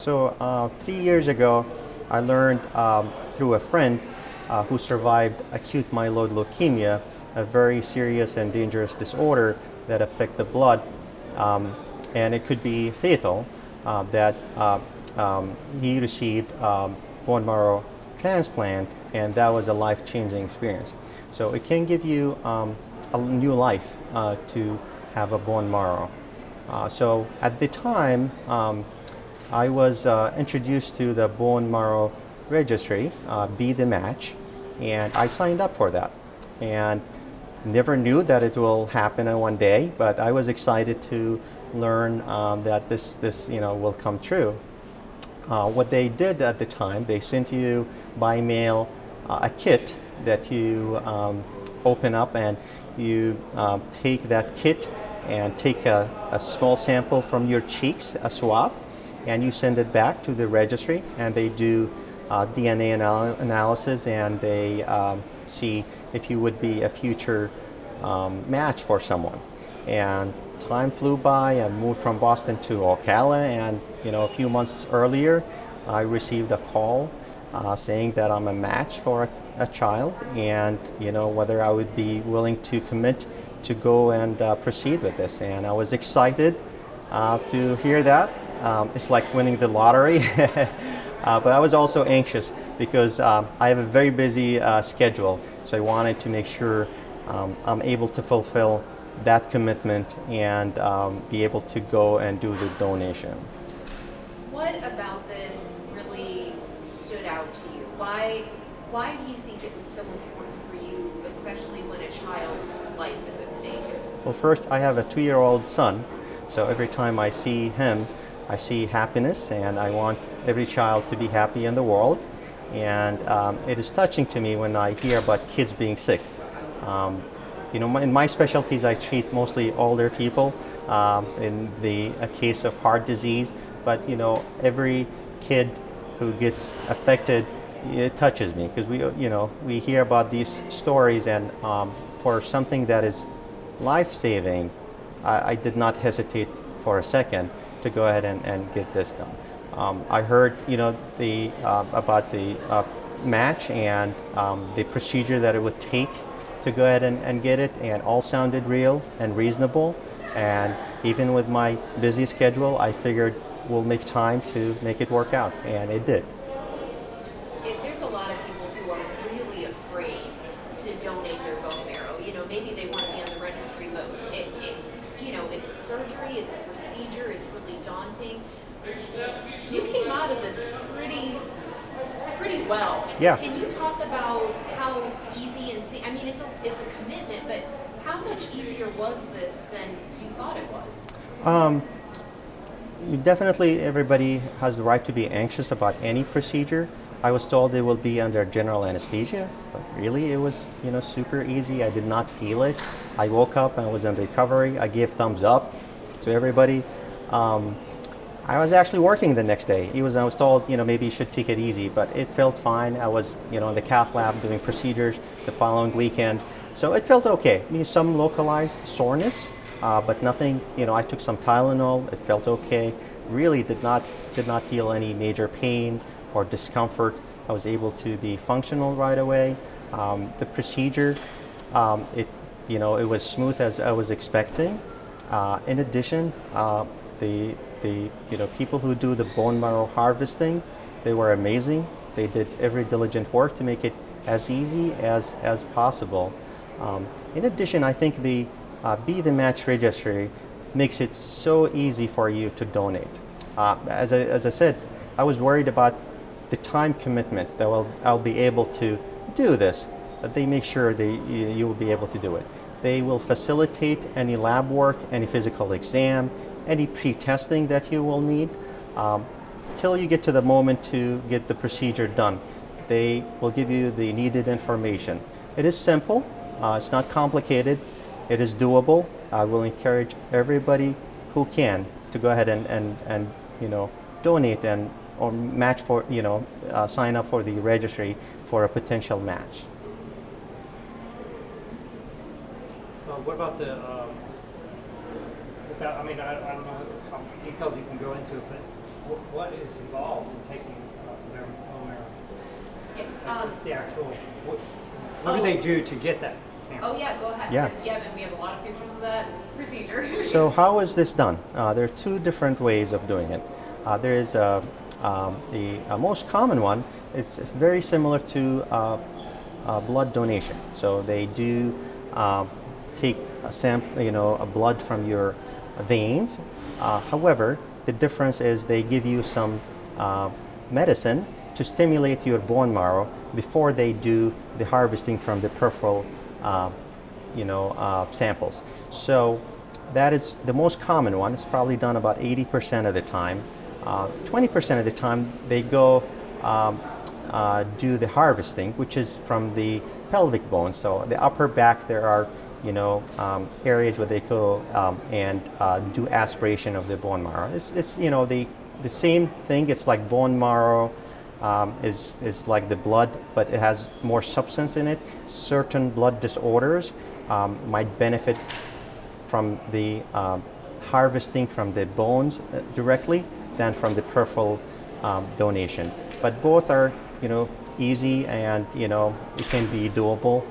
So 3 years ago, I learned through a friend who survived acute myeloid leukemia, a very serious and dangerous disorder that affect the blood, and it could be fatal. That he received bone marrow transplant, and that was a life-changing experience. So it can give you a new life to have a bone marrow. So at the time. I was introduced to the bone marrow registry, Be the Match, and I signed up for that. And never knew that it will happen in one day, but I was excited to learn that this will come true. What they did at the time, they sent you by mail a kit that you open up, and you take that kit and take a small sample from your cheeks, a swab, and you send it back to the registry, and they do DNA analysis, and they see if you would be a future match for someone. And time flew by. I moved from Boston to Ocala, and a few months earlier, I received a call saying that I'm a match for a child, and whether I would be willing to commit to go and proceed with this. And I was excited to hear that. It's like winning the lottery. But I was also anxious because I have a very busy schedule, so I wanted to make sure I'm able to fulfill that commitment and be able to go and do the donation. What about this really stood out to you? Why do you think it was so important for you, especially when a child's life is at stake? Well, first, I have a 2-year-old son, so every time I see him, I see happiness, and I want every child to be happy in the world. And it is touching to me when I hear about kids being sick. In my specialties, I treat mostly older people in a case of heart disease. But every kid who gets affected, it touches me because we hear about these stories, and for something that is life-saving, I did not hesitate for a second to go ahead and get this done. I heard about the match and the procedure that it would take to go ahead and get it, and all sounded real and reasonable. And even with my busy schedule, I figured we'll make time to make it work out, and it did. There's a lot of people who are really afraid to donate their bone marrow. Maybe they want to be on the registry, but it's a surgery, it's a procedure, it's really daunting. You came out of this pretty well. Yeah. Can you talk about how easy I mean, it's a commitment, but how much easier was this than you thought it was? Definitely, everybody has the right to be anxious about any procedure. I was told it will be under general anesthesia, but really it was, super easy. I did not feel it. I woke up and I was in recovery. I gave thumbs up to everybody. I was actually working the next day. I was told, maybe you should take it easy, but it felt fine. I was, in the cath lab doing procedures the following weekend, so it felt okay. I mean, some localized soreness, but nothing. I took some Tylenol. It felt okay. Really did not feel any major pain or discomfort. I was able to be functional right away. The procedure, it was smooth as I was expecting. In addition, the people who do the bone marrow harvesting, they were amazing. They did every diligent work to make it as easy as possible. In addition, I think the Be the Match registry makes it so easy for you to donate. As I said, I was worried about the time commitment that I'll be able to do this, but they make sure you will be able to do it. They will facilitate any lab work, any physical exam, any pre-testing that you will need, till you get to the moment to get the procedure done. They will give you the needed information. It is simple, it's not complicated, it is doable. I will encourage everybody who can to go ahead and donate or match for, sign up for the registry for a potential match. What about I don't know how detailed you can go into it, but what is involved in taking bone marrow? Yeah, What's the actual, what Oh. do they do to get that sample? oh yeah, go ahead. Yeah. 'Cause, and we have a lot of pictures of that procedure. So how is this done? There are two different ways of doing it. There is the most common one. It's very similar to blood donation. So they do take a sample, a blood from your veins. However, the difference is they give you some medicine to stimulate your bone marrow before they do the harvesting from the peripheral samples. So that is the most common one. It's probably done about 80% of the time. 20% of the time they go do the harvesting, which is from the pelvic bones. So the upper back, there are areas where they go and do aspiration of the bone marrow. It's the same thing. It's like bone marrow is like the blood, but it has more substance in it. Certain blood disorders might benefit from the harvesting from the bones directly than from the peripheral donation. But both are, easy and, it can be doable.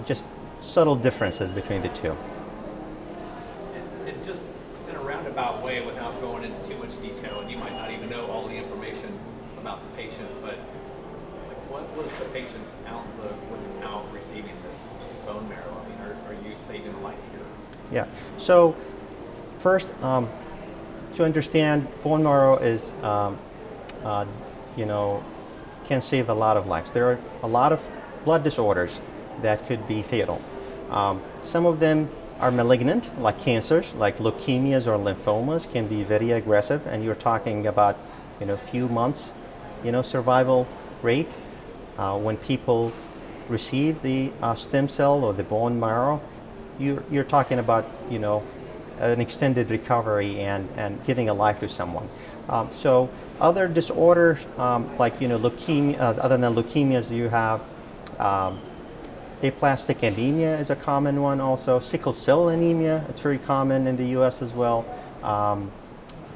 Just subtle differences between the two. And just in a roundabout way, without going into too much detail, and you might not even know all the information about the patient, but like, what was the patient's outlook without receiving this bone marrow? I mean, are you saving a life here? Yeah. So first, to understand, bone marrow is, can save a lot of lives. There are a lot of blood disorders that could be fatal. Some of them are malignant, like cancers, like leukemias or lymphomas, can be very aggressive, and you're talking about, few months, survival rate. When people receive the stem cell or the bone marrow, you're talking about, an extended recovery and giving a life to someone. So other disorders like leukemia, other than leukemias, you have aplastic anemia is a common one also. Sickle cell anemia, it's very common in the U.S. as well.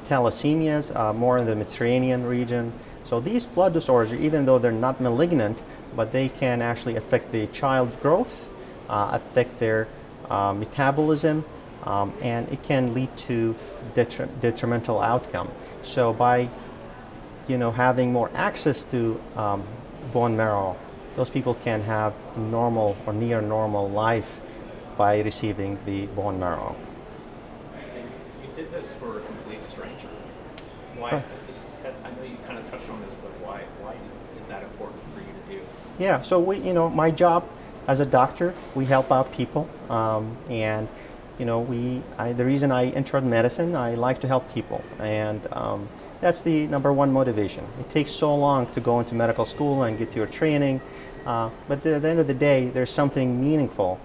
Thalassemias, more in the Mediterranean region. So these blood disorders, even though they're not malignant, but they can actually affect the child growth, affect their metabolism, and it can lead to detrimental outcome. So by having more access to bone marrow, those people can have normal or near normal life by receiving the bone marrow. And you did this for a complete stranger. Why? Right. I know you kind of touched on this, but why is that important for you to do? Yeah. So my job as a doctor, we help out people, and the reason I entered medicine, I like to help people, and that's the number one motivation. It takes so long to go into medical school and get your training, but at the end of the day, there's something meaningful.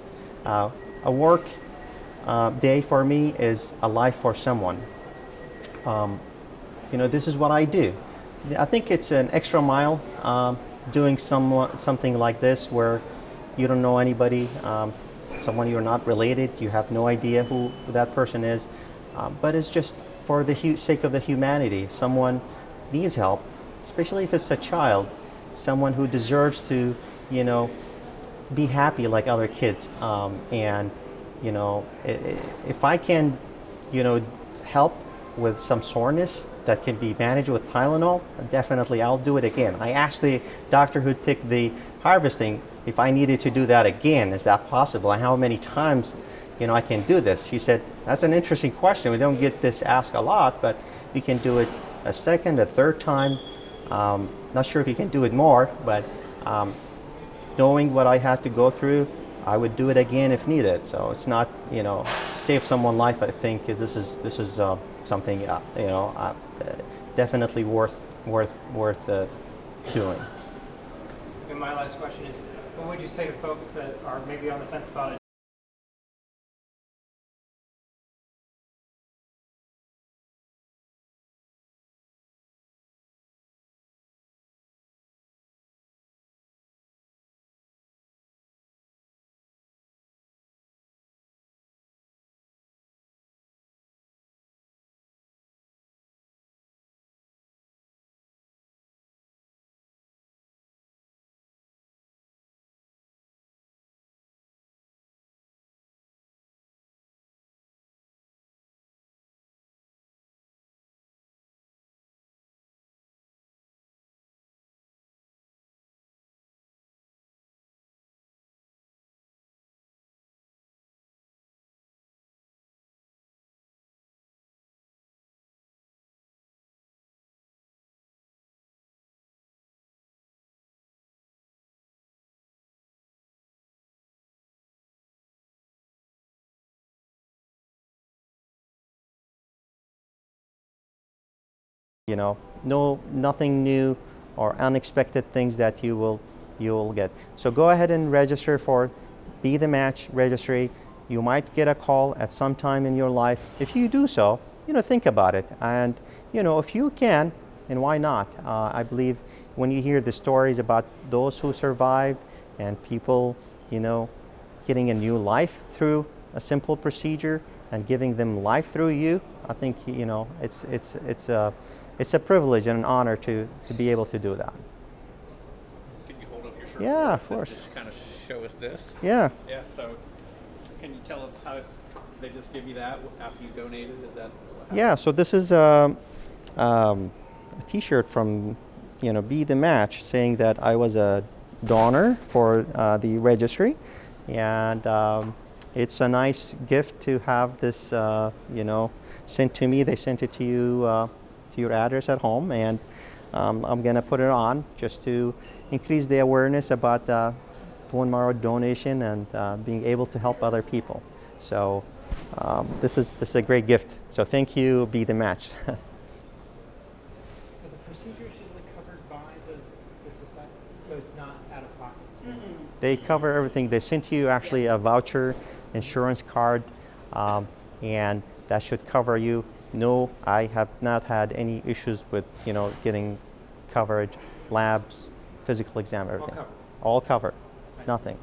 A work day for me is a life for someone. This is what I do. I think it's an extra mile doing something like this where you don't know anybody, someone you're not related, you have no idea who that person is, but it's just for the sake of the humanity. Someone needs help, especially if it's a child, someone who deserves to, be happy like other kids. And if I can, help with some soreness that can be managed with Tylenol, definitely I'll do it again. I asked the doctor who took the harvesting if I needed to do that again. Is that possible? And how many times, I can do this? She said, that's an interesting question. We don't get this asked a lot, but you can do it a second, a third time. Not sure if you can do it more, but knowing what I had to go through, I would do it again if needed. So it's not, save someone's life. I think this is something, definitely worth doing. And my last question is, what would you say to folks that are maybe on the fence about it? Nothing new or unexpected things that you'll get. So go ahead and register for Be the Match registry. You might get a call at some time in your life. If you do so, think about it. And if you can, and why not? I believe when you hear the stories about those who survived and people, getting a new life through a simple procedure and giving them life through you, I think it's a privilege and an honor to be able to do that. Can you hold up your shirt? Yeah, for of us and course. Just kind of show us this. Yeah. Yeah. So, can you tell us how they just give you that after you donated? Is that? Yeah. So this is a T-shirt from Be the Match, saying that I was a donor for the registry, and it's a nice gift to have this sent to me. They sent it to you to your address at home, and I'm gonna put it on just to increase the awareness about bone marrow donation and being able to help other people. So this is a great gift. So thank you, Be the Match. Are the procedures usually covered by the society? So it's not out of pocket? They cover everything. They sent you actually a voucher, insurance card, and that should cover you. No, I have not had any issues with getting coverage, labs, physical exam, everything. covered. All covered. Right. Nothing.